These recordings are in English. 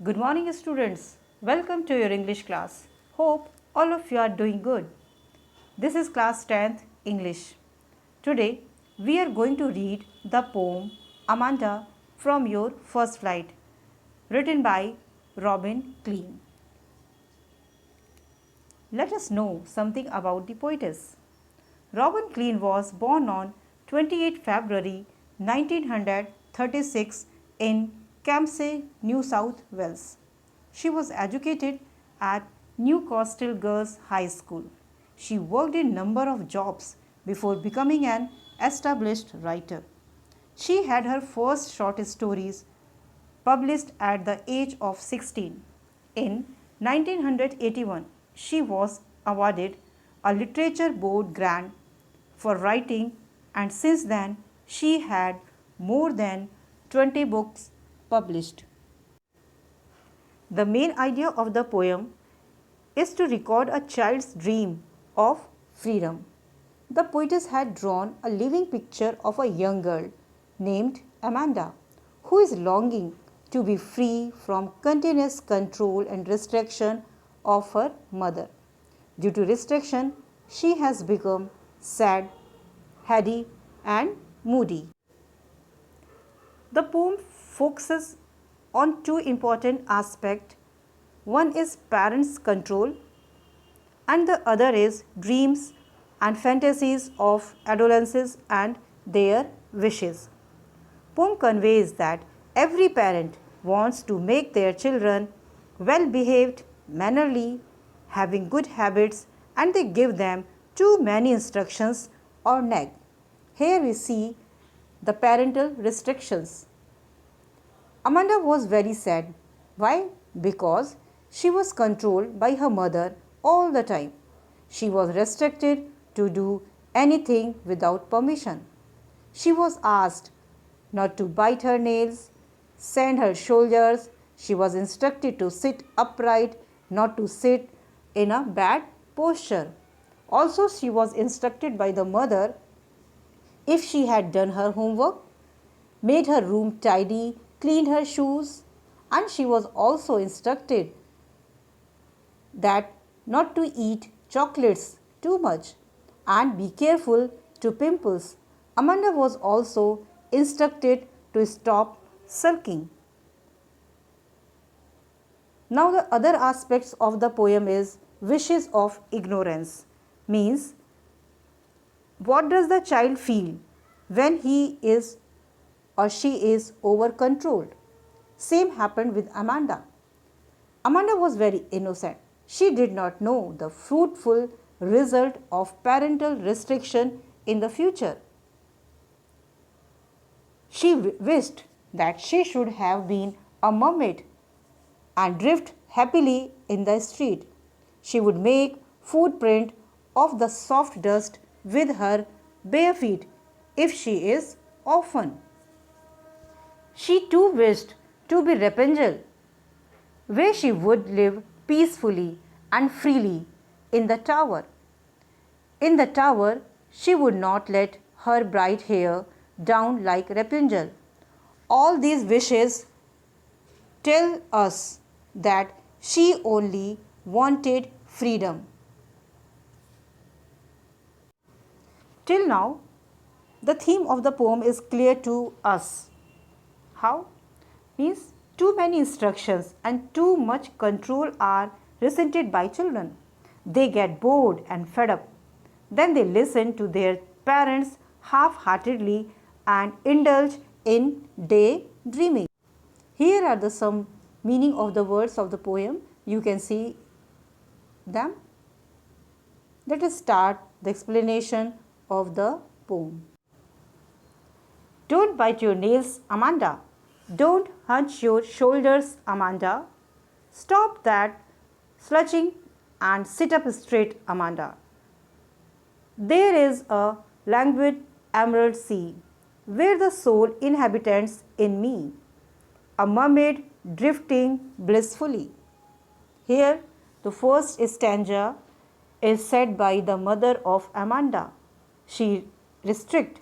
Good morning, students. Welcome to your English class. Hope all of you are doing good. This is class 10th English. Today, we are going to read the poem Amanda from Your First Flight, written by Robin Klein. Let us know something about the poetess. Robin Klein was born on 28 February 1936 in Campsie, New South Wales. She was educated at Newcastle Girls High School. She worked in a number of jobs before becoming an established writer. She had her first short stories published at the age of 16. In 1981, she was awarded a Literature Board grant for writing, and since then she had more than 20 books published. The main idea of the poem is to record a child's dream of freedom. The poetess had drawn a living picture of a young girl named Amanda, who is longing to be free from continuous control and restriction of her mother. Due to restriction, she has become sad, heady, and moody. The poem focuses on two important aspects. One is parents' control and the other is dreams and fantasies of adolescents and their wishes. Poem conveys that every parent wants to make their children well behaved, mannerly, having good habits, and they give them too many instructions or nag. Here we see the parental restrictions. Amanda was very sad. Why? Because she was controlled by her mother all the time. She was restricted to do anything without permission. She was asked not to bite her nails, sand her shoulders. She was instructed to sit upright, not to sit in a bad posture. Also, she was instructed by the mother, if she had done her homework, made her room tidy, cleaned her shoes, and she was also instructed that not to eat chocolates too much and be careful to pimples. Amanda was also instructed to stop sulking. Now the other aspects of the poem is wishes of ignorance, means what does the child feel when he is or she is over controlled. Same happened with Amanda. Amanda was very innocent. She did not know the fruitful result of parental restriction in the future. She wished that she should have been a mermaid and drift happily in the street. She would make footprint of the soft dust with her bare feet if she is orphan. She too wished to be Rapunzel, where she would live peacefully and freely in the tower. In the tower, she would not let her bright hair down like Rapunzel. All these wishes tell us that she only wanted freedom. Till now, the theme of the poem is clear to us. How? Means too many instructions and too much control are resented by children. They get bored and fed up. Then they listen to their parents half-heartedly and indulge in daydreaming. Here are some meaning of the words of the poem. You can see them. Let us start the explanation of the poem. Don't bite your nails, Amanda. Don't hunch your shoulders, Amanda. Stop that slouching and sit up straight, Amanda. There is a languid emerald sea where the soul inhabits in me, a mermaid drifting blissfully. Here, the first stanza is said by the mother of Amanda. She restricts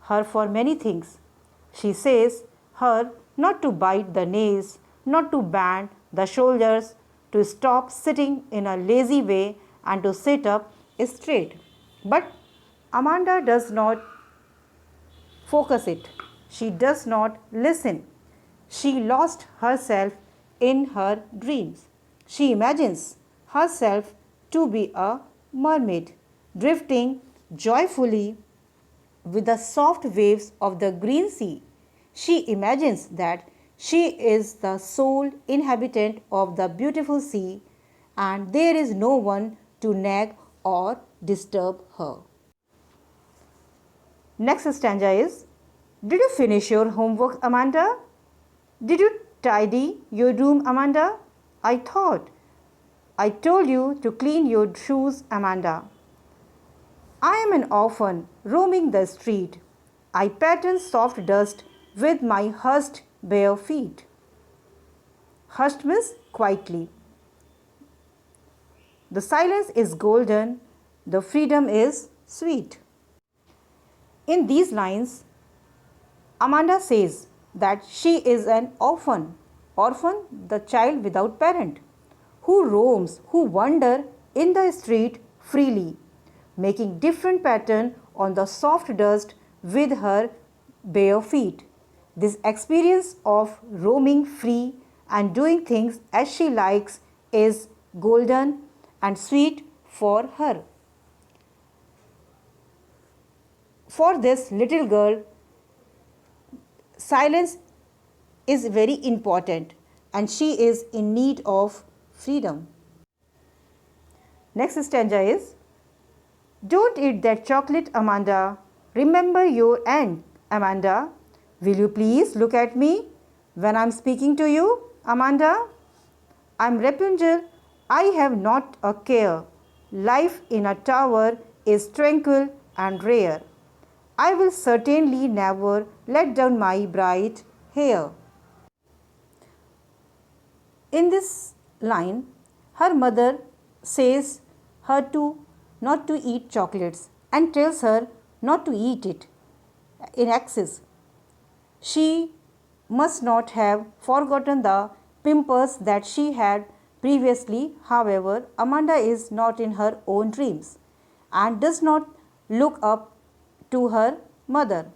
her for many things. She says her not to bite the nails, not to bend the shoulders, to stop sitting in a lazy way and to sit up straight. But Amanda does not focus it. She does not listen. She lost herself in her dreams. She imagines herself to be a mermaid, drifting joyfully with the soft waves of the green sea. She imagines that she is the sole inhabitant of the beautiful sea and there is no one to nag or disturb her. Next stanza is, did you finish your homework, Amanda? Did you tidy your room, Amanda? I thought I told you to clean your shoes, Amanda. I am an orphan roaming the street. I pattern soft dust with my hushed bare feet. Hushed means quietly. The silence is golden, the freedom is sweet. In these lines, Amanda says that she is an orphan, the child without parent, who roams, who wander in the street freely, making different pattern on the soft dust with her bare feet. This experience of roaming free and doing things as she likes is golden and sweet for her. For this little girl, silence is very important and she is in need of freedom. Next stanza is, don't eat that chocolate, Amanda. Remember your aunt, Amanda. Will you please look at me when I am speaking to you, Amanda? I am Rapunzel. I have not a care. Life in a tower is tranquil and rare. I will certainly never let down my bright hair. In this line, her mother says her to not to eat chocolates and tells her not to eat it in excess. She must not have forgotten the pimples that she had previously. However, Amanda is not in her own dreams and does not look up to her mother.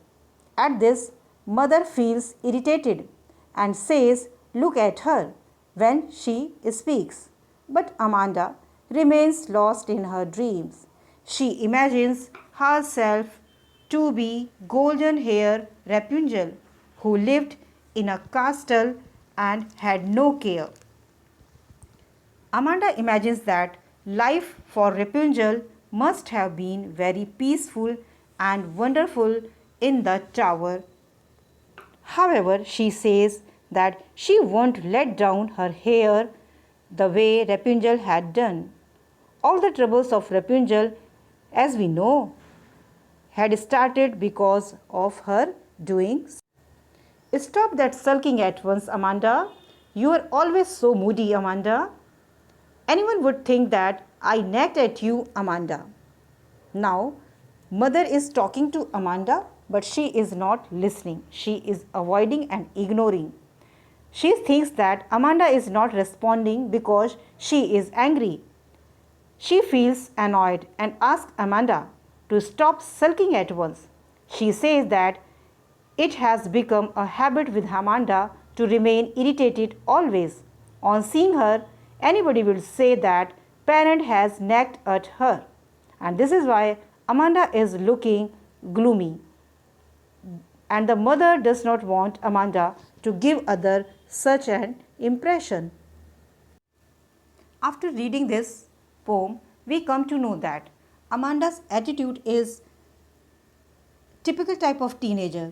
At this, mother feels irritated and says, look at her when she speaks. But Amanda remains lost in her dreams. She imagines herself to be golden-haired Rapunzel, who lived in a castle and had no care. Amanda imagines that life for Rapunzel must have been very peaceful and wonderful in the tower. However, she says that she won't let down her hair the way Rapunzel had done. All the troubles of Rapunzel, as we know, had started because of her doings. Stop that sulking at once, Amanda. You are always so moody, Amanda. Anyone would think that I nagged at you, Amanda. Now, mother is talking to Amanda, but she is not listening. She is avoiding and ignoring. She thinks that Amanda is not responding because she is angry. She feels annoyed and asks Amanda to stop sulking at once. She says that it has become a habit with Amanda to remain irritated always. On seeing her, anybody will say that parent has nagged at her. And this is why Amanda is looking gloomy. And the mother does not want Amanda to give other such an impression. After reading this poem, we come to know that Amanda's attitude is typical type of teenager.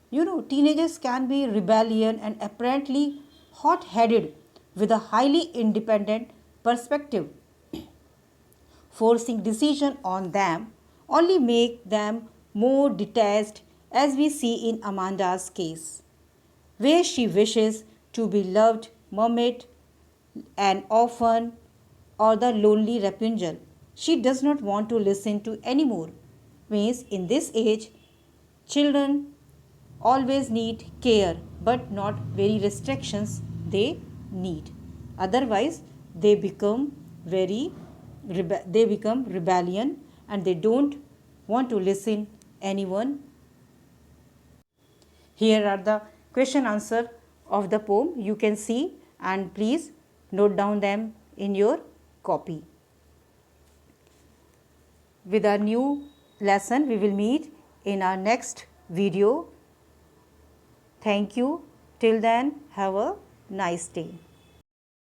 You know, teenagers can be rebellious and apparently hot-headed with a highly independent perspective. Forcing decision on them only make them more detached, as we see in Amanda's case, where she wishes to be loved mermaid, an orphan, or the lonely Rapunzel. She does not want to listen to anymore. Means in this age, children always need care but not very restrictions they need. Otherwise, they become rebellion, and they don't want to listen anyone. Here are the question answer of the poem. You can see and please note down them in your copy. With our new lesson, we will meet in our next video. Thank you. Till then, have a nice day.